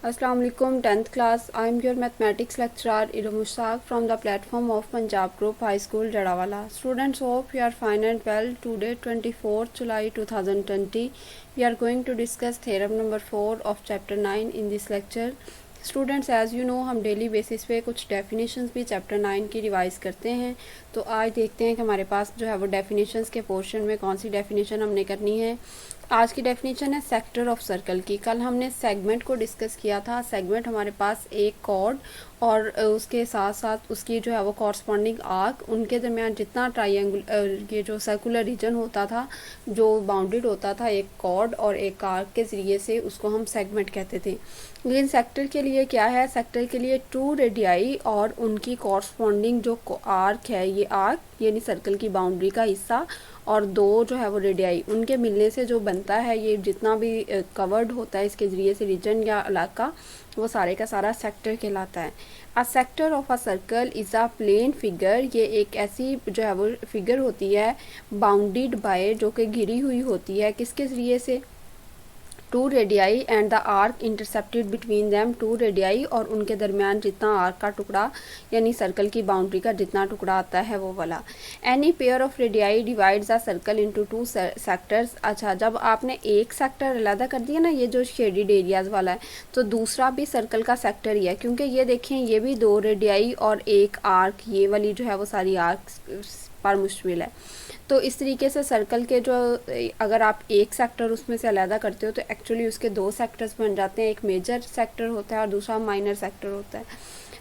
Assalamu alaikum 10th class. I am your mathematics lecturer Ira Mushaq from the platform of Punjab Group High School Jadawala. Students, hope you are fine and well. Today 24th July 2020 we are going to discuss theorem number 4 of chapter 9 in this lecture. Students as you know हम daily basis पे कुछ definitions भी chapter 9 की revise करते हैं। तो आज देखते हैं कि हमारे पास जो है वो डेफिनेशंस के पोर्शन में कौन सी डेफिनेशन हमने करनी है। आज की डेफिनेशन है सेक्टर ऑफ सर्कल की। कल हमने सेगमेंट को डिस्कस किया था। सेगमेंट हमारे पास एक कॉर्ड और उसके साथ साथ उसकी जो है वो कॉरस्पॉन्डिंग आर्क, उनके दरमियान जितना ट्राइंगल ये जो सर्कुलर रीजन होता था जो बाउंडेड होता था एक कॉर्ड और एक आर्क के ज़रिए से, उसको हम सेगमेंट कहते थे। लेकिन सेक्टर के लिए क्या है, सेक्टर के लिए 2 रेडियाई और उनकी कॉरस्पॉन्डिंग जो आर्क है, ये आर्क यानी सर्कल की बाउंड्री का हिस्सा और 2 जो है वो रेडियाई, उनके मिलने से जो बनता है ये जितना भी कवर्ड होता है इसके ज़रिए से रीजन या इलाका, वो सारे का सारा सेक्टर कहलाता है। A sector of a circle is a plane figure, ये एक ऐसी जो है वो फिगर होती है बाउंडेड बाय, जो कि घिरी हुई होती है किसके ज़रिए से, 2 radii and the arc intercepted between them, 2 radii और उनके दरमियान जितना आर्क का टुकड़ा यानी सर्कल की बाउंड्री का जितना टुकड़ा आता है वो वाला। Any pair of radii divides the circle into 2 sectors. अच्छा, जब आपने एक सेक्टर अलग कर दिया ना, ये जो शेडेड एरियाज वाला है, तो दूसरा भी सर्कल का सेक्टर ही है, क्योंकि ये देखें ये भी 2 रेडियाई और एक आर्क, ये वाली जो है वो सारी आर्क पर मुश्तमिल है। तो इस तरीके से सर्कल के जो, अगर आप एक सेक्टर उसमें से अलग करते हो तो एक्चुअली उसके 2 सेक्टर्स बन जाते हैं। एक मेजर सेक्टर होता है और दूसरा माइनर सेक्टर होता है।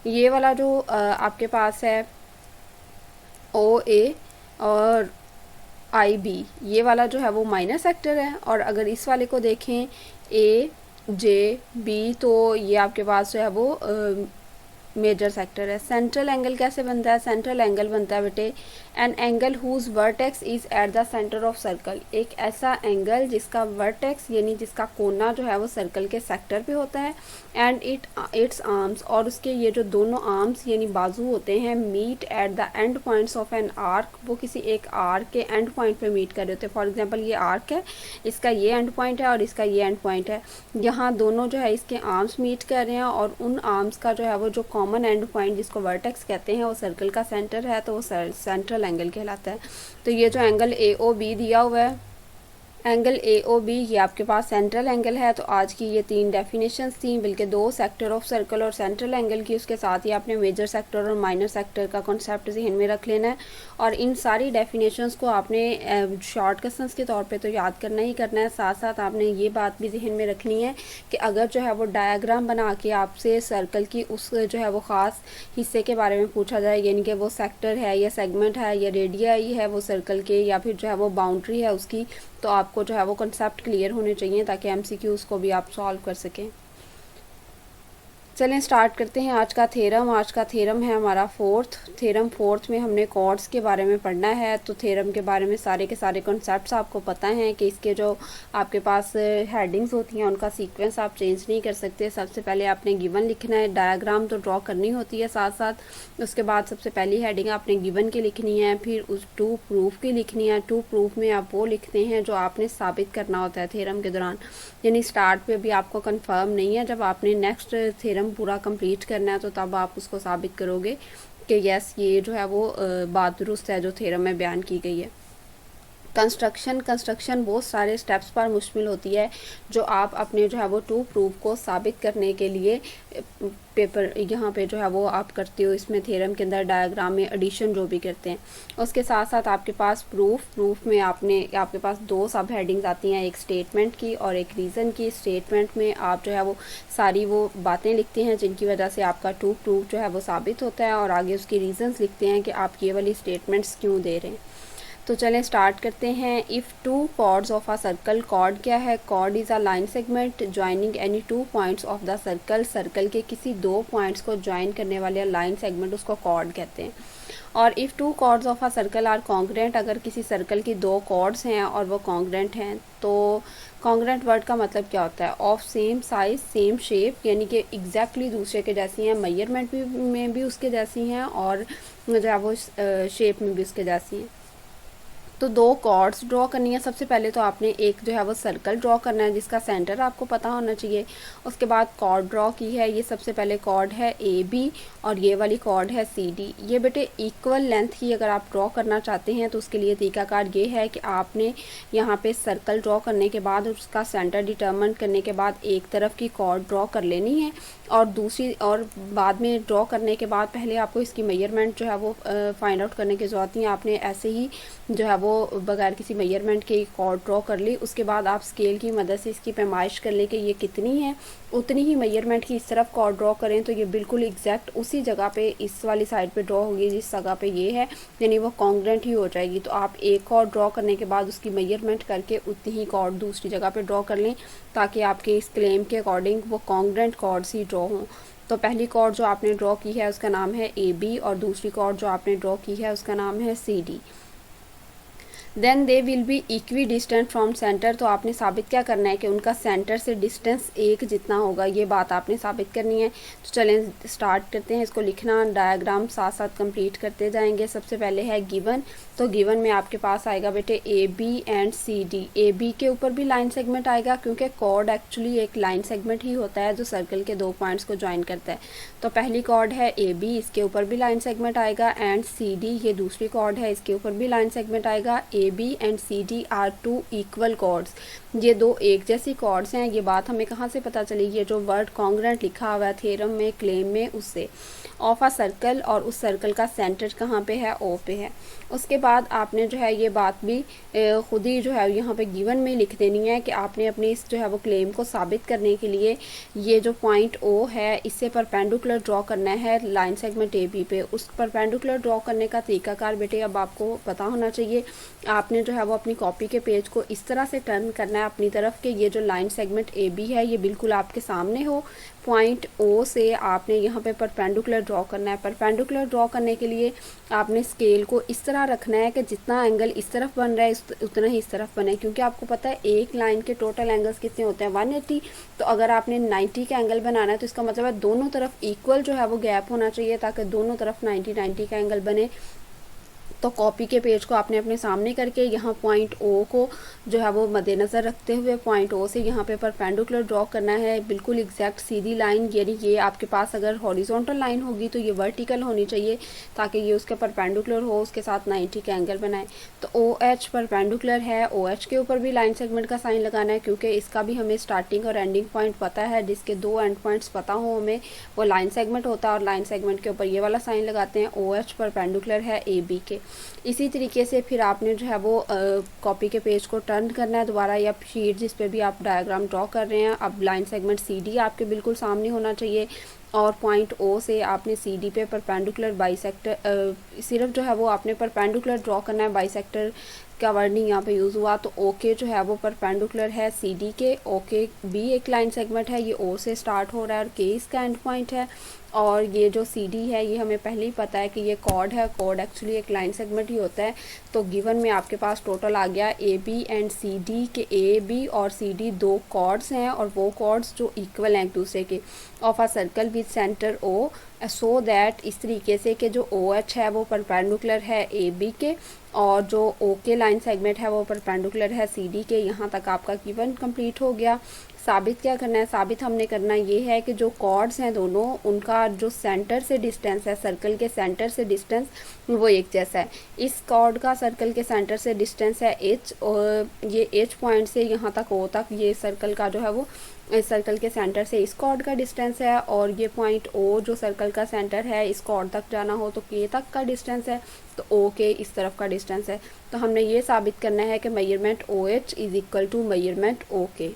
ये वाला जो आपके पास है ओ ए और आई बी, ये वाला जो है वो माइनर सेक्टर है। और अगर इस वाले को देखें ए जे बी, तो ये आपके पास जो है वो मेजर सेक्टर है। सेंट्रल एंगल कैसे बनता है, सेंट्रल एंगल बनता है बेटे an angle whose vertex is at the centre of circle, एक ऐसा एंगल जिसका वर्टेक्स यानी जिसका कोना जो है वो सर्कल के सेक्टर पे होता है। एंड इट्स आर्म्स, और उसके ये जो दोनों आर्म्स यानी बाजू होते हैं, meet at the end points of an arc, वो किसी एक आर्क के एंड पॉइंट पे मीट कर रहे होते हैं। फॉर एग्जांपल ये आर्क है, इसका ये एंड पॉइंट है और इसका ये एंड पॉइंट है, यहाँ दोनों जो है इसके आर्म्स मीट कर रहे हैं और उन आर्म्स का जो है वो जो कॉमन एंड पॉइंट जिसको वर्टेक्स कहते हैं वो सर्कल का सेंटर है, तो वो सेंट्रल एंगल कहलाता है। तो ये जो एंगल ए ओ बी दिया हुआ है, एंगल ए ओ बी, ये आपके पास सेंट्रल एंगल है। तो आज की ये 3 डेफिनेशंस थी, बल्कि 2 सेक्टर ऑफ सर्कल और सेंट्रल एंगल की, उसके साथ ही आपने मेजर सेक्टर और माइनर सेक्टर का कॉन्सेप्ट जहन में रख लेना है। और इन सारी डेफिनेशंस को आपने शॉर्ट क्वेश्चंस के तौर पे तो याद करना ही करना है, साथ साथ आपने ये बात भी जहन में रखनी है कि अगर जो है वो डायग्राम बना के आपसे सर्कल की उस जो है वो ख़ास हिस्से के बारे में पूछा जाए, यानी कि वो सेक्टर है या सेगमेंट है या रेडियाई है वो सर्कल के, या फिर जो है वो बाउंड्री है उसकी, तो आपको जो है वो कंसेप्ट क्लियर होने चाहिए ताकि एमसीक्यूज को भी आप सॉल्व कर सकें। चलें स्टार्ट करते हैं आज का थ्योरम। आज का थ्योरम है हमारा थ्योरम फोर्थ में हमने कॉर्ड्स के बारे में पढ़ना है। तो थ्योरम के बारे में सारे के सारे कॉन्सेप्ट्स आपको पता हैं कि इसके जो आपके पास हेडिंग्स होती हैं उनका सीक्वेंस आप चेंज नहीं कर सकते। सबसे पहले आपने गिवन लिखना है, डायग्राम तो ड्रॉ करनी होती है साथ साथ, उसके बाद सबसे पहली हेडिंग आपने गिवन की लिखनी है, फिर उस टू प्रूफ की लिखनी है। टू प्रूफ में आप वो लिखते हैं जो आपने साबित करना होता है थ्योरम के दौरान, यानी स्टार्ट पे भी आपको कंफर्म नहीं है, जब आपने नेक्स्ट थ्योरम पूरा कंप्लीट करना है तो तब आप उसको साबित करोगे कि यस ये जो है वो बात दुरुस्त है जो थ्योरम में बयान की गई है। कंस्ट्रक्शन बहुत सारे स्टेप्स पर मुश्तमिल होती है जो आप अपने जो है वो टू प्रूफ को साबित करने के लिए पेपर यहाँ पे जो है वो आप करते हो। इसमें थ्योरम के अंदर डायग्राम में एडिशन जो भी करते हैं, उसके साथ साथ आपके पास प्रूफ में आपके पास 2 सब हेडिंग्स आती हैं, एक स्टेटमेंट की और एक रीज़न की। स्टेटमेंट में आप जो है वो सारी वो बातें लिखते हैं जिनकी वजह से आपका टू प्रूफ जो है वो साबित होता है, और आगे उसकी रीज़न्स लिखते हैं कि आप ये वाली स्टेटमेंट्स क्यों दे रहे हैं। तो चलें स्टार्ट करते हैं। If 2 chords of a circle, chord क्या है, chord is a line segment joining any 2 points of the circle, circle के किसी 2 पॉइंट्स को ज्वाइन करने वाले लाइन सेगमेंट उसको कॉर्ड कहते हैं। और if 2 chords of a circle are congruent, अगर किसी सर्कल की 2 कॉर्ड्स हैं और वो कॉन्ग्रेंट हैं, तो कॉन्ग्रेंट वर्ड का मतलब क्या होता है, of same size same shape, यानी कि एग्जैक्टली दूसरे के जैसी हैं, मेजरमेंट में भी उसके जैसी हैं और जो है वो शेप में भी उसके जैसी हैं। तो दो कॉर्ड्स ड्रॉ करनी है। सबसे पहले तो आपने एक जो है वो सर्कल ड्रॉ करना है जिसका सेंटर आपको पता होना चाहिए। उसके बाद कॉर्ड ड्रॉ की है, ये सबसे पहले कॉर्ड है ए बी और ये वाली कॉर्ड है सी डी। ये बेटे इक्वल लेंथ की अगर आप ड्रॉ करना चाहते हैं तो उसके लिए तरीकाकार ये है कि आपने यहाँ पे सर्कल ड्रॉ करने के बाद उसका सेंटर डिटर्मिन करने के बाद एक तरफ की कॉर्ड ड्रॉ कर लेनी है और दूसरी और बाद में ड्रॉ करने के बाद पहले आपको इसकी मेजरमेंट जो है वो फाइंड आउट करने की ज़रूरत नहीं है। आपने ऐसे ही जो है वो बगैर किसी मेजरमेंट के कॉर्ड ड्रॉ कर ली। उसके बाद आप स्केल की मदद से इसकी पैमाइश कर लें कि ये कितनी है, उतनी ही मेजरमेंट की इस तरफ कॉर्ड ड्रॉ करें तो ये बिल्कुल एग्जैक्ट उसी जगह पे इस वाली साइड पे ड्रॉ होगी जिस जगह पे ये है, यानी वो कॉन्ग्रेंट ही हो जाएगी। तो आप एक कॉर्ड ड्रॉ करने के बाद उसकी मेजरमेंट करके उतनी ही कॉर्ड दूसरी जगह पे ड्रॉ कर लें ताकि आपके इस क्लेम के अकॉर्डिंग वो कॉन्ग्रेंट कॉर्ड्स ही ड्रॉ हों। तो पहली कॉर्ड जो आपने ड्रॉ की है उसका नाम है ए बी और दूसरी कॉर्ड जो आपने ड्रॉ की है उसका नाम है C D. Then they will be equidistant from centre. तो आपने साबित क्या करना है कि उनका सेंटर से डिस्टेंस एक जितना होगा, ये बात आपने साबित करनी है। तो चलें स्टार्ट करते हैं इसको लिखना, डायग्राम साथ साथ कंप्लीट करते जाएंगे। सबसे पहले है गिवन। तो गिवन में आपके पास आएगा बेटे A B and C D. A B के ऊपर भी लाइन सेगमेंट आएगा क्योंकि कॉर्ड एक्चुअली एक लाइन सेगमेंट ही होता है जो सर्कल के दो पॉइंट्स को ज्वाइन करता है। तो पहली कॉर्ड है ए बी, इसके ऊपर भी लाइन सेगमेंट आएगा। एंड सी डी, ये दूसरी कॉर्ड है, इसके ऊपर भी लाइन सेगमेंट आएगा। A B and C D are two equal chords. ये दो एक जैसी कॉर्ड्स हैं। ये बात हमें कहाँ से पता चली? ये जो वर्ड कॉन्ग्रेंट लिखा हुआ है थ्योरम में, क्लेम में, उससे। ऑफ अ सर्कल, और उस सर्कल का सेंटर कहाँ पे है? ओ पे है। उसके बाद आपने जो है ये बात भी खुद ही जो है यहाँ पे गिवन में लिख देनी है कि आपने अपनी इस जो है वो क्लेम को साबित करने के लिए ये जो पॉइंट ओ है इससे परपेंडिकुलर ड्रॉ करना है लाइन सेगमेंट ए बी पे। उस परपेंडिकुलर ड्रॉ करने का तरीकाकार बेटे अब आपको पता होना चाहिए। आपने जो है वो अपनी कॉपी के पेज को इस तरह से टर्न करना है अपनी तरफ कि ये जो लाइन सेगमेंट ए बी है ये बिल्कुल आपके सामने हो। पॉइंट ओ से आपने यहाँ पे परपेंडिकुलर ड्रॉ करना है। परपेंडिकुलर ड्रॉ करने के लिए आपने स्केल को इस तरह रखना है कि जितना एंगल इस तरफ बन रहा है उतना ही इस तरफ बने, क्योंकि आपको पता है एक लाइन के टोटल एंगल्स कितने होते हैं? 180। तो अगर आपने 90 का एंगल बनाना है तो इसका मतलब है दोनों तरफ इक्वल जो है वो गैप होना चाहिए ताकि दोनों तरफ 90 का एंगल बने। तो कॉपी के पेज को आपने अपने सामने करके यहाँ पॉइंट ओ को जो है वो मद्देनज़र रखते हुए पॉइंट ओ से यहाँ पे परपेंडिकुलर ड्रॉ करना है, बिल्कुल एग्जैक्ट सीधी लाइन। यानी ये आपके पास अगर हॉरिजॉन्टल लाइन होगी तो ये वर्टिकल होनी चाहिए ताकि ये उसके परपेंडिकुलर हो, उसके साथ 90 का एंगल बनाए। तो ओ एच परपेंडिकुलर है, ओ एच के ऊपर भी लाइन सेगमेंट का साइन लगाना है क्योंकि इसका भी हमें स्टार्टिंग और एंडिंग पॉइंट पता है। जिसके दो एंड पॉइंट्स पता हो हमें वो लाइन सेगमेंट होता है और लाइन सेगमेंट के ऊपर ये वाला साइन लगाते हैं। ओ एच परपेंडिकुलर है ए बी के। इसी तरीके से फिर आपने जो है वो कॉपी के पेज को टर्न करना है दोबारा, या शीट जिस पे भी आप डायग्राम ड्रॉ कर रहे हैं। अब लाइन सेगमेंट सी डी आपके बिल्कुल सामने होना चाहिए और पॉइंट ओ से आपने सी डी पे परपेंडिकुलर बाइसेक्टर सिर्फ जो है वो आपने परपेंडिकुलर ड्रॉ करना है। बाइसेक्टर का वर्डिंग यहाँ पे यूज़ हुआ। तो ओके जो है वो परपेंडिकुलर है सी डी के। ओके भी एक लाइन सेगमेंट है, ये ओ से स्टार्ट हो रहा है और के इसका एंड पॉइंट है। और ये जो सी डी है ये हमें पहले ही पता है कि ये कॉर्ड है, कॉर्ड एक्चुअली एक लाइन सेगमेंट ही होता है। तो गिवन में आपके पास टोटल आ गया A B and C D के। ए बी और सी डी दो कॉर्ड्स हैं और वो कॉर्ड्स जो इक्वल हैं एक दूसरे के। Of a circle with centre O, so that इस तरीके से कि जो ओ एच है वो परपेंडिकुलर है ए बी के और जो ओ के लाइन सेगमेंट है वो परपेंडिकुलर है सी डी के। यहाँ तक आपका गिवन कंप्लीट हो गया। साबित क्या करना है? साबित हमने करना ये है कि जो कॉर्ड्स हैं दोनों, उनका जो सेंटर से डिस्टेंस है, सर्कल के सेंटर से डिस्टेंस वो एक जैसा है। इस कॉर्ड का सर्कल के सेंटर से डिस्टेंस है एच, और ये एच पॉइंट से यहाँ तक ओ तक ये सर्कल का जो है वो इस सर्कल के सेंटर से इस कॉर्ड का डिस्टेंस है। और ये पॉइंट ओ जो सर्कल का सेंटर है इस कॉर्ड तक जाना हो तो के तक का डिस्टेंस है, तो ओ के इस तरफ का डिस्टेंस है। तो हमने ये साबित करना है कि measurement O H is equal to measurement O K,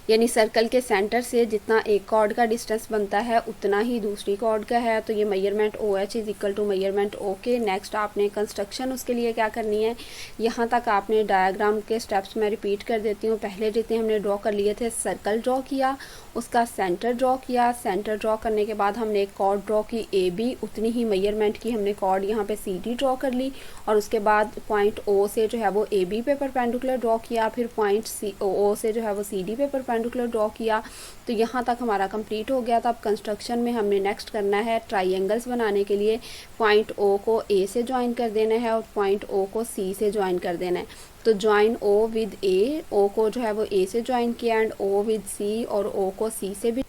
यानी सर्कल के सेंटर से जितना एक कॉर्ड का डिस्टेंस बनता है उतना ही दूसरी कॉर्ड का है। तो ये measurement O H is equal to measurement O K. Next आपने कंस्ट्रक्शन उसके लिए क्या करनी है, यहाँ तक आपने डायग्राम के स्टेप्स में रिपीट कर देती हूँ। पहले जितने हमने ड्रॉ कर लिए थे, सर्कल ड्रॉ किया, उसका सेंटर ड्रॉ किया। सेंटर ड्रॉ करने के बाद हमने एक कॉर्ड ड्रॉ की ए बी, उतनी ही मेजरमेंट की हमने कॉर्ड यहाँ पे सी डी ड्रॉ कर ली और उसके बाद पॉइंट ओ से जो है वो ए बी पे परपेंडिकुलर ड्रॉ किया, फिर पॉइंट सी ओ से जो है वो सी डी पे परपेंडिकुलर ड्रॉ किया। तो यहाँ तक हमारा कंप्लीट हो गया था। अब कंस्ट्रक्शन में हमने नेक्स्ट करना है ट्राइंगल्स बनाने के लिए पॉइंट ओ को ए से ज्वाइन कर देना है और पॉइंट ओ को सी से ज्वाइन कर देना है। तो ज्वाइन ओ विद ए, ओ को जो है वो ए से ज्वाइन किया एंड ओ विद सी, और ओ को सी से भी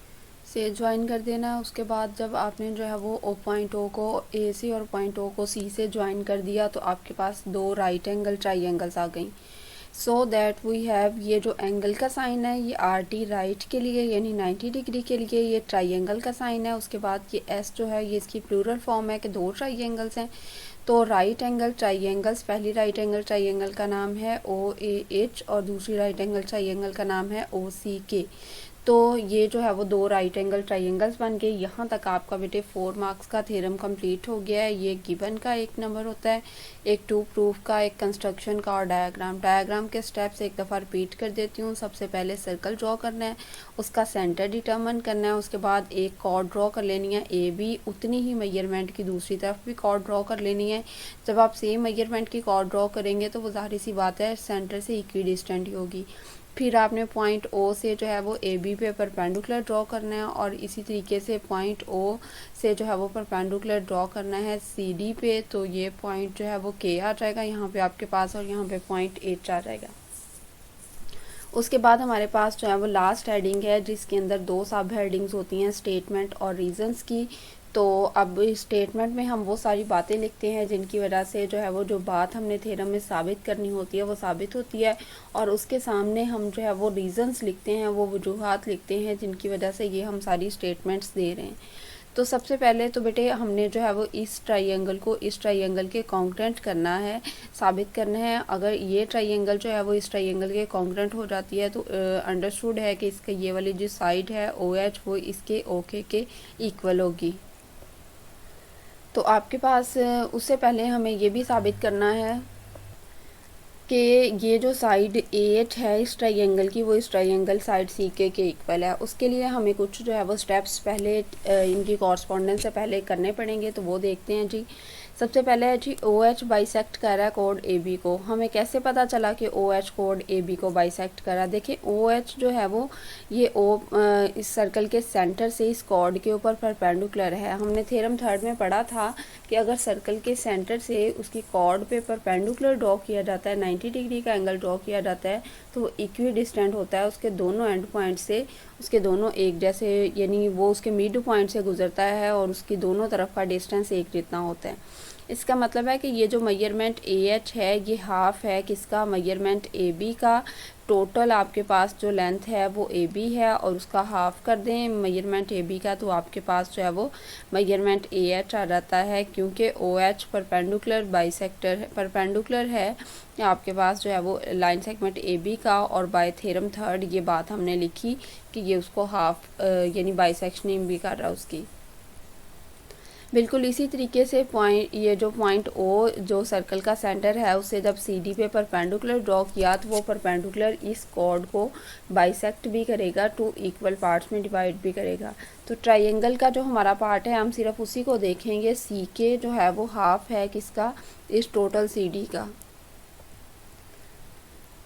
ज्वाइन कर देना है। उसके बाद जब आपने जो है वो पॉइंट ओ को ए से और पॉइंट ओ को सी से ज्वाइन कर दिया तो आपके पास दो राइट एंगल ट्राइंगल्स आ गई। सो दैट वी हैव, ये जो एंगल का साइन है ये आर टी राइट के लिए यानी 90 डिग्री के लिए ये ट्राइंगल का साइन है। उसके बाद ये एस जो है ये इसकी प्लूरल फॉर्म है कि दो ट्राइंगल्स हैं। तो राइट एंगल ट्राइंगल्स, पहली राइट एंगल ट्राइंगल का नाम है ओ ए एच और दूसरी राइट एंगल ट्राइंगल का नाम है ओ सी के। तो ये जो है वो दो राइट एंगल ट्राइंगल्स बन गए। यहाँ तक आपका बेटे 4 मार्क्स का थ्योरम कंप्लीट हो गया है। ये गिवन का एक नंबर होता है, एक टू प्रूफ का, एक कंस्ट्रक्शन का और डायग्राम के स्टेप्स एक दफ़ा रिपीट कर देती हूँ। सबसे पहले सर्कल ड्रॉ करना है, उसका सेंटर डिटर्मिन करना है, उसके बाद एक कॉर्ड ड्रॉ कर लेनी है ए बी, उतनी ही मेजरमेंट की दूसरी तरफ भी कॉर्ड ड्रॉ कर लेनी है। जब आप सेम मेजरमेंट की कॉर्ड ड्रॉ करेंगे तो वो ज़ाहिर सी बात है सेंटर से इक्वी डिस्टेंट ही होगी। फिर आपने पॉइंट ओ से जो है वो ए बी पे परपेंडिकुलर ड्रॉ करना है और इसी तरीके से पॉइंट ओ से जो है वो परपेंडिकुलर ड्रॉ करना है सी डी पे। तो ये पॉइंट जो है वो के आ जाएगा यहाँ पे आपके पास और यहाँ पे पॉइंट एच आ जाएगा। उसके बाद हमारे पास जो है वो लास्ट हेडिंग है जिसके अंदर दो सब हेडिंग्स होती हैं, स्टेटमेंट और रीजंस की। तो अब स्टेटमेंट में हम वो सारी बातें लिखते हैं जिनकी वजह से जो है वो जो बात हमने थ्योरम में साबित करनी होती है वो साबित होती है, और उसके सामने हम जो है वो रीजंस लिखते हैं, वो वजूहात लिखते हैं जिनकी वजह से ये हम सारी स्टेटमेंट्स दे रहे हैं। तो सबसे पहले तो बेटे हमने जो है वो इस ट्राइंगल को इस ट्राइंगल के कॉन्ग्रेंट करना है, साबित करना है। अगर ये ट्राइंगल जो है वो इस ट्राइंगल के कॉन्ग्रेंट हो जाती है तो अंडरस्टूड है कि इसका ये वाली जो साइड है ओ एच वो इसके ओके के इक्वल होगी। तो आपके पास उससे पहले हमें ये भी साबित करना है कि ये जो साइड एच है इस ट्राइंगल की वो इस ट्राइंगल साइड सी के इक्वल है। उसके लिए हमें कुछ जो है वो स्टेप्स पहले इनकी कॉरस्पॉन्डेंस से पहले करने पड़ेंगे, तो वो देखते हैं जी। सबसे पहले है जी ओ एच बाइसेक्ट कर रहा है कोड ए बी को। हमें कैसे पता चला कि ओ एच कोड ए बी को बाइसेक्ट कर रहा है? देखिए ओ एच जो है वो ये इस सर्कल के सेंटर से इस कॉर्ड के ऊपर परपेंडिकुलर है। हमने थ्योरम थर्ड में पढ़ा था कि अगर सर्कल के सेंटर से उसकी कॉर्ड पे परपेंडिकुलर ड्रॉ किया जाता है, 90 डिग्री का एंगल ड्रॉ किया जाता है, तो वो इक्वी डिस्टेंट होता है उसके दोनों एंड पॉइंट से, उसके दोनों एक जैसे, यानी वो उसके मिड पॉइंट से गुजरता है और उसकी दोनों तरफ का डिस्टेंस एक जितना होता है। इसका मतलब है कि ये जो मेजरमेंट ए एच है ये हाफ है किसका, मेजरमेंट ए बी का। टोटल आपके पास जो लेंथ है वो ए बी है और उसका हाफ कर दें मेजरमेंट ए बी का, तो आपके पास जो है वो मेजरमेंट ए एच आ जाता है। क्योंकि O H perpendicular bisector perpendicular है आपके पास जो है वो लाइन सेगमेंट ए बी का, और बाय थ्योरम थर्ड ये बात हमने लिखी कि ये उसको हाफ यानी बाइसेक्शनिंग भी कर रहा है उसकी। बिल्कुल इसी तरीके से पॉइंट, ये जो पॉइंट ओ जो सर्कल का सेंटर है उससे जब सी डी पे परपेंडिकुलर ड्रॉ किया तो वो परपेंडिकुलर इस कॉर्ड को बाइसेक्ट भी करेगा, टू इक्वल पार्ट्स में डिवाइड भी करेगा। तो ट्राइंगल का जो हमारा पार्ट है हम सिर्फ उसी को देखेंगे। सी के जो है वो हाफ है किसका, इस टोटल सी डी का।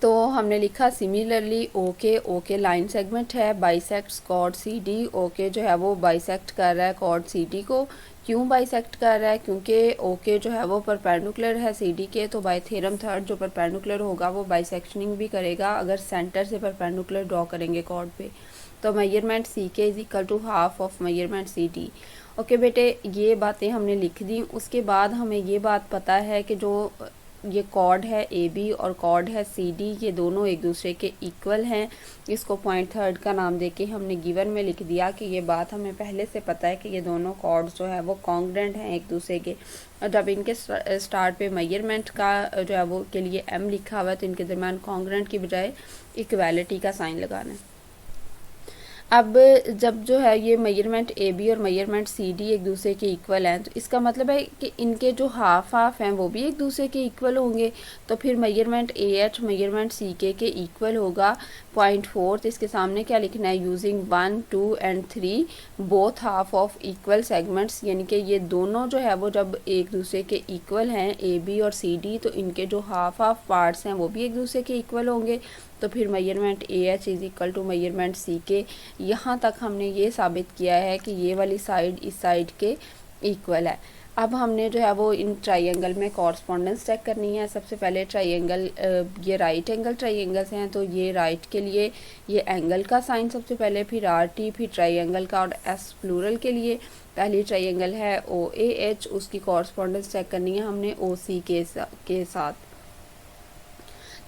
तो हमने लिखा सिमिलरली ओके लाइन सेगमेंट है, bisects chord C D. O K जो है वो बाइसेक्ट कर रहा है कॉर्ड सी डी को। क्यों बाइसेक्ट कर रहा है? क्योंकि ओके जो है वो परपेंडिकुलर है सी डी के, तो बाय थ्योरम थर्ड जो परपेंडिकुलर होगा वो बाइसेक्शनिंग भी करेगा अगर सेंटर से परपेंडिकुलर ड्रॉ करेंगे कॉर्ड पे। तो measurement C K is equal to half of measurement C D. Okay बेटे ये बातें हमने लिख दी। उसके बाद हमें ये बात पता है कि जो ये कॉर्ड है ए बी और कॉर्ड है सी डी ये दोनों एक दूसरे के इक्वल हैं। इसको पॉइंट थर्ड का नाम देके हमने गिवन में लिख दिया कि ये बात हमें पहले से पता है कि ये दोनों कॉर्ड्स जो है वो कॉन्ग्रेंट हैं एक दूसरे के। और जब इनके स्टार्ट पे मेजरमेंट का जो है वो के लिए एम लिखा हुआ है तो इनके दरम्यान कॉन्ग्रेंट की बजाय इक्वालिटी का साइन लगाना है। अब जब जो है ये मेजरमेंट ए बी और मेजरमेंट सी डी एक दूसरे के इक्वल हैं, तो इसका मतलब है कि इनके जो हाफ हाफ हैं वो भी एक दूसरे के इक्वल होंगे। तो फिर measurement A H measurement C के इक्वल होगा 0.4। इसके सामने क्या लिखना है, using 1, 2 and 3 both half of equal segments, यानी कि ये दोनों जो है वो जब एक दूसरे के इक्वल हैं ए बी और सी डी, तो इनके जो हाफ हाफ पार्ट्स हैं वो भी एक दूसरे के इक्वल होंगे। तो फिर measurement A H is equal to measurement C K. यहाँ तक हमने ये साबित किया है कि ये वाली साइड इस साइड के इक्वल है। अब हमने जो है वो इन ट्राइंगल में कॉरस्पॉन्डेंस चेक करनी है। सबसे पहले ट्राइंगल, ये राइट एंगल ट्राइंगल्स हैं, तो ये राइट के लिए ये एंगल का साइन सबसे पहले, फिर आर टी, फिर ट्राइंगल का और एस प्लूरल के लिए। पहली ट्राइंगल है ओ ए एच, उसकी कॉरस्पॉन्डेंस चेक करनी है हमने ओ सी के साथ।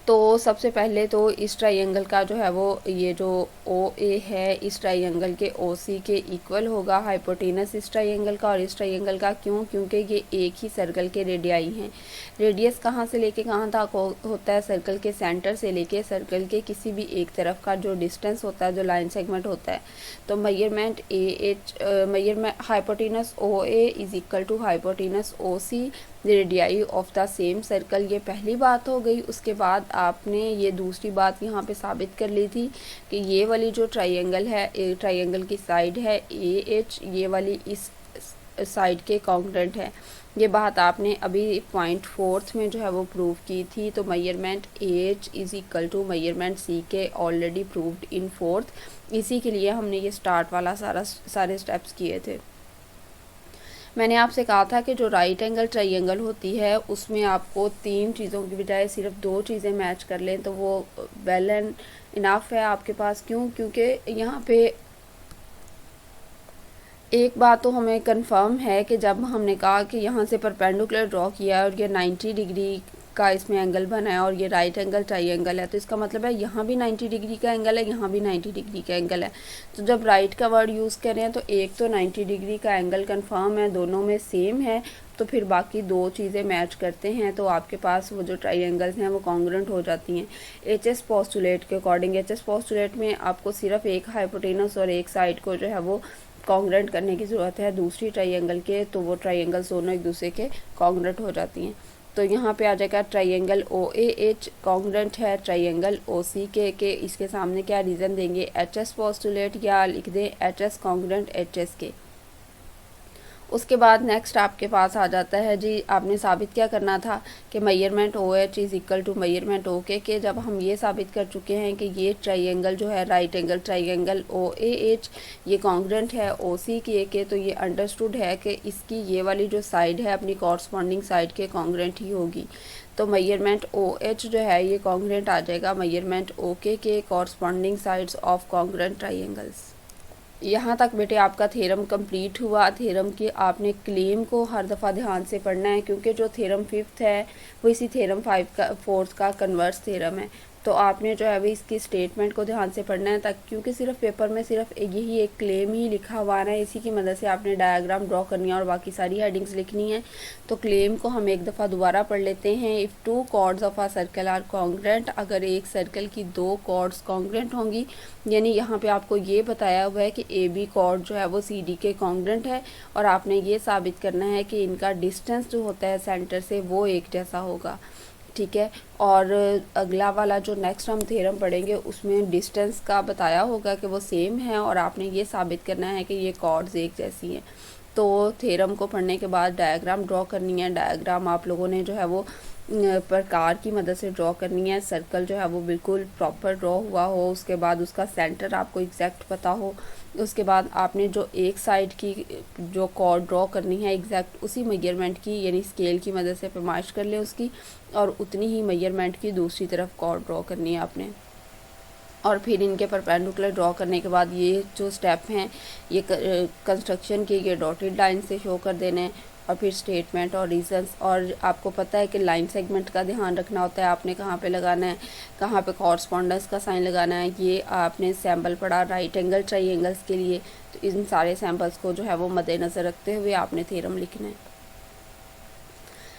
तो सबसे पहले तो इस ट्राइंगल का जो है वो ये जो ओ ए है इस ट्राइंगल के ओ सी के इक्वल होगा, हाइपोटेनस इस ट्राइंगल का और इस ट्राइंगल का। क्यों? क्योंकि ये एक ही सर्कल के रेडियाई हैं। रेडियस कहाँ से लेके कहाँ तक होता है, सर्कल के सेंटर से लेके सर्कल के किसी भी एक तरफ का जो डिस्टेंस होता है, जो लाइन सेगमेंट होता है। तो measurement A H measurement hypotenuse O A is equal to hypotenuse O C radii of the same circle. ये पहली बात हो गई। उसके बाद आपने ये दूसरी बात यहाँ पे साबित कर ली थी कि ये वाली जो ट्राइंगल है, ट्राइंगल की साइड है ए एच, ये वाली इस साइड के कॉन्ग्रुएंट है। ये बात आपने अभी 0.4 में जो है वो प्रूव की थी। तो measurement A H is equal to measurement C K already proved in 4th। इसी के लिए हमने ये स्टार्ट वाला सारे स्टेप्स किए थे। मैंने आपसे कहा था कि जो राइट एंगल ट्राइंगल होती है उसमें आपको 3 चीज़ों की बजाय सिर्फ 2 चीज़ें मैच कर लें तो वो वेल एंड इनफ है आपके पास। क्यों? क्योंकि यहाँ पे एक बात तो हमें कंफर्म है कि जब हमने कहा कि यहाँ से परपेंडिकुलर ड्रॉ किया और ये 90 डिग्री का इसमें एंगल बना है और ये राइट एंगल ट्राइंगल है, तो इसका मतलब है यहाँ भी 90 डिग्री का एंगल है, यहाँ भी 90 डिग्री का एंगल है। तो जब राइट का वर्ड यूज़ कर रहे हैं तो एक तो 90 डिग्री का एंगल कंफर्म है, दोनों में सेम है, तो फिर बाकी 2 चीज़ें मैच करते हैं तो आपके पास वो जो ट्राइंगल्स हैं वो कॉन्ग्रुएंट हो जाती हैं। एचएस पोस्टुलेट के अकॉर्डिंग, एचएस पोस्टुलेट में आपको सिर्फ एक हाइपोटेनस और एक साइड को जो है वो कॉन्ग्रुएंट करने की ज़रूरत है दूसरी ट्राइंगल के, तो वो ट्राइंगल्स दोनों एक दूसरे के कॉन्ग्रुएंट हो जाती हैं। तो यहाँ पे आ जाएगा triangle O A H congruent है ट्राइंगल ओ सी के। इसके सामने क्या रीज़न देंगे, एच एस पोस्टुलेट, या लिख दें H S congruent H S के। उसके बाद नेक्स्ट आपके पास आ जाता है जी, आपने साबित क्या करना था कि measurement O H is equal to measurement O K. जब हम ये साबित कर चुके हैं कि ये ट्राइंगल जो है right angle triangle O A H ये कॉन्ग्रुएंट है ओ सी के, तो ये अंडरस्टूड है कि इसकी ये वाली जो साइड है अपनी कॉरस्पॉन्डिंग साइड के कॉन्ग्रुएंट ही होगी। तो मेजरमेंट ओ एच जो है ये कॉन्ग्रुएंट आ जाएगा मेजरमेंट ओ के corresponding sides of congruent triangles. यहाँ तक बेटे आपका थ्योरम कंप्लीट हुआ। थ्योरम की आपने क्लेम को हर दफ़ा ध्यान से पढ़ना है क्योंकि जो थ्योरम 5th है वो इसी थ्योरम 4th का कन्वर्स थ्योरम है। तो आपने जो है वो इसकी स्टेटमेंट को ध्यान से पढ़ना है ताकि, क्योंकि सिर्फ पेपर में सिर्फ यही एक क्लेम ही लिखा हुआ है, इसी की मदद से आपने डायग्राम ड्रॉ करनी है और बाकी सारी हेडिंग्स लिखनी है। तो क्लेम को हम एक दफ़ा दोबारा पढ़ लेते हैं। If 2 chords of a circle are congruent, अगर एक सर्कल की 2 कॉर्ड्स कॉन्ग्रुएंट होंगी, यानी यहाँ पे आपको ये बताया हुआ है कि ए बी कॉर्ड जो है वो सी डी के कॉन्ग्रुएंट है और आपने ये साबित करना है कि इनका डिस्टेंस जो होता है सेंटर से वो एक जैसा होगा। ठीक है, और अगला वाला जो नेक्स्ट हम थ्योरम पढ़ेंगे उसमें डिस्टेंस का बताया होगा कि वो सेम है और आपने ये साबित करना है कि ये कॉर्ड्स एक जैसी हैं। तो थ्योरम को पढ़ने के बाद डायग्राम ड्रॉ करनी है। डायग्राम आप लोगों ने जो है वो प्रकार की मदद से ड्रॉ करनी है। सर्कल जो है वो बिल्कुल प्रॉपर ड्रॉ हुआ हो, उसके बाद उसका सेंटर आपको एग्जैक्ट पता हो, उसके बाद आपने जो एक साइड की जो कॉर्ड ड्रॉ करनी है एग्जैक्ट उसी मेजरमेंट की यानी स्केल की मदद से पैमाइश कर ले उसकी, और उतनी ही मेजरमेंट की दूसरी तरफ कॉर्ड ड्रॉ करनी है आपने। और फिर इनके परपेंडिकुलर ड्रॉ करने के बाद ये जो स्टेप हैं ये कंस्ट्रक्शन के ये डॉटेड लाइन से शो कर देने हैं और फिर स्टेटमेंट और रीजंस। और आपको पता है कि लाइन सेगमेंट का ध्यान रखना होता है, आपने कहाँ पे लगाना है, कहाँ पे कॉरस्पॉन्डेंस का साइन लगाना है। ये आपने सैम्पल पढ़ा राइट एंगल ट्राइंगल्स के लिए, तो इन सारे सैम्पल्स को जो है वो मद्देनज़र रखते हुए आपने थ्योरम लिखना है।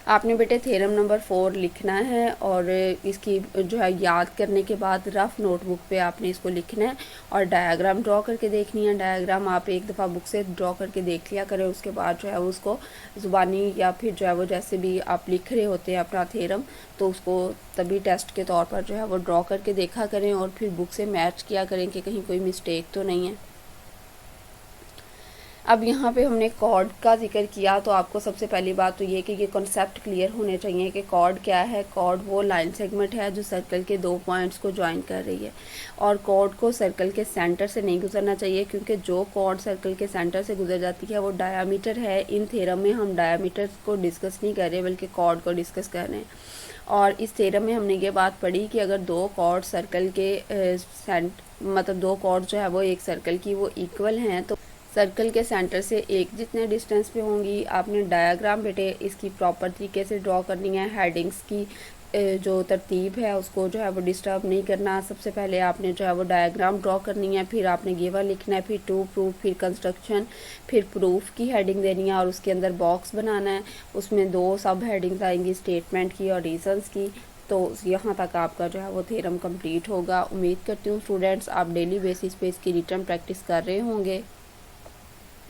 आपने बेटे थ्योरम नंबर 4 लिखना है और इसकी जो है याद करने के बाद रफ़ नोटबुक पे आपने इसको लिखना है और डायग्राम ड्रॉ करके देखनी है। डायग्राम आप एक दफ़ा बुक से ड्रॉ करके देख लिया करें, उसके बाद जो है उसको ज़ुबानी या फिर जो है वो जैसे भी आप लिख रहे होते हैं अपना थ्योरम, तो उसको तभी टेस्ट के तौर पर जो है वो ड्रॉ करके देखा करें और फिर बुक से मैच किया करें कि कहीं कोई मिस्टेक तो नहीं है। अब यहाँ पे हमने कॉर्ड का जिक्र किया, तो आपको सबसे पहली बात तो ये कि ये कॉन्सेप्ट क्लियर होने चाहिए कि कॉर्ड क्या है। कॉर्ड वो लाइन सेगमेंट है जो सर्कल के 2 पॉइंट्स को ज्वाइन कर रही है और कॉर्ड को सर्कल के सेंटर से नहीं गुजरना चाहिए, क्योंकि जो कॉर्ड सर्कल के सेंटर से गुजर जाती है वो डायामीटर है। इन थ्योरम में हम डायामीटर को डिस्कस नहीं कर रहे बल्कि कॉर्ड को डिस्कस कर रहे हैं। और इस थ्योरम में हमने ये बात पढ़ी कि अगर 2 कॉर्ड सर्कल के मतलब 2 कॉर्ड जो है वो एक सर्कल की वो इक्वल हैं, तो सर्कल के सेंटर से एक जितने डिस्टेंस पे होंगी। आपने डायग्राम बेटे इसकी प्रॉपर तरीके से ड्रॉ करनी है। हेडिंग्स की जो तरतीब है उसको जो है वो डिस्टर्ब नहीं करना। सबसे पहले आपने जो है वो डायग्राम ड्रॉ करनी है, फिर आपने गिवन लिखना है, फिर टू प्रूफ, फिर कंस्ट्रक्शन, फिर प्रूफ की हेडिंग देनी है और उसके अंदर बॉक्स बनाना है। उसमें 2 सब हेडिंग्स आएंगी, स्टेटमेंट की और रीजंस की। तो यहाँ तक आपका जो है वो थ्योरम कंप्लीट होगा। उम्मीद करती हूँ स्टूडेंट्स आप डेली बेसिस पे इसकी रिटर्न प्रैक्टिस कर रहे होंगे।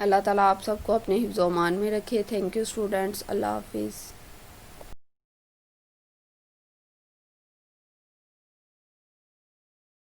अल्लाह ताला आप सबको अपने हिफ्ज़-ओ-मान में रखे। Thank you students. अल्लाह हाफिज़।